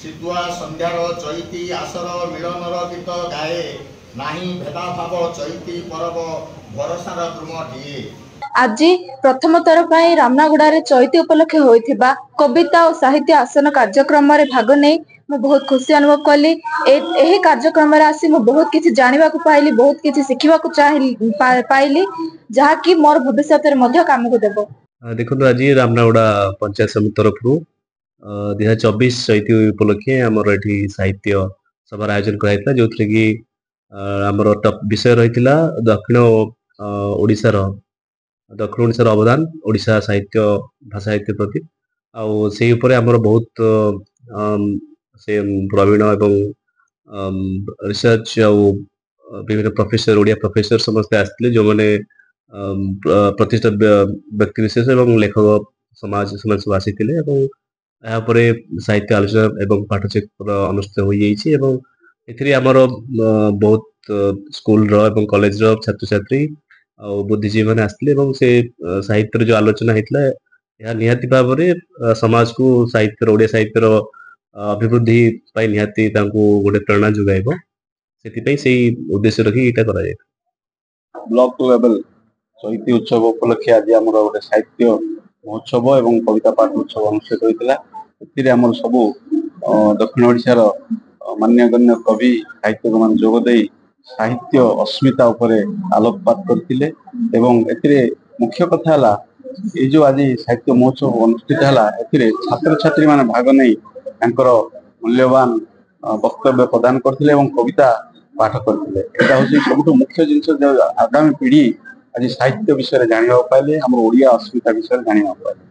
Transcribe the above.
सिद्धुआ संध्यार चैती आसर मिलनर गीत गाए नाही भेदाभाव चैती परब भरोसार द्रुमटिए। आज प्रथम थर पर रामनागुड़ा चैती उपलक्षे होइथिबा कविता और साहित्य आसन कार्यक्रम में भाग नहीं मु बहुत खुशी अनुभव कली। एही कार्यक्रम आसी मु बहुत किछि जानिबा को पाइली, बहुत किछि सिखिबा को पाइली, जहा कि मोर भविष्य रे मध्य काम को देबो। देखो आज रामनागुड़ा पंचायत समिति तरफ 2024 चैती उपलक्षे आमर ये साहित्य सभार आयोजन कराइला, जो थी कि आमर टॉप विषय रही दक्षिण ओडिशार अवदान ओडिशा साहित्य भाषा साहित्य प्रति आउ से उपरे आमर बहुत से प्रवीण एवं रिसर्च आउ विभिन्न प्रोफेसर ओडिया प्रोफेसर समस्ते आसते जो मैंने प्रतिष्ठित व्यक्ति विशेष एवं लेखक समाज सब आसी साहित्य आलोचना एवं पाठचक्र अनुष्ठित हो जाइए। आमर बहुत स्कूल एवं कॉलेज छात्र छात्री और बुद्धिजीवी मैंने आसते से साहित्य जो आलोचना होता है निहाती भाव में समाज को साहित्य ओडिया साहित्यर अभिवृद्धि निहाती गोटे प्रेरणा जोगाइब से उद्देश्य रखी यहाँ कर ब्लॉक लेवल चैती उत्सव उपलक्षे आज आम गोटे साहित्य महोत्सव एवं कविता पाठ उत्सव अनुष्ठित होता है। सबू दक्षिण ओडिशार मान्यगण्य कवि साहित्यक मान जोगदे साहित्य अस्मिता उपरे आलोकपात करथिले एवं एथिरे मुख्य कथा हला ए जो आज साहित्य महोत्सव अनुष्ठित हला एथिरे छात्र छात्री माने भाग नै तांकर मूल्यवान वक्तव्य प्रदान करथिले एवं कविता पाठ करथिले। एटा होची सबुठु मुख्य जिंस जो आगामी पीढ़ी आज साहित्य विषय जानिबा पाइले, हमर ओडिया अस्मिता विषय जानिबा पाइले।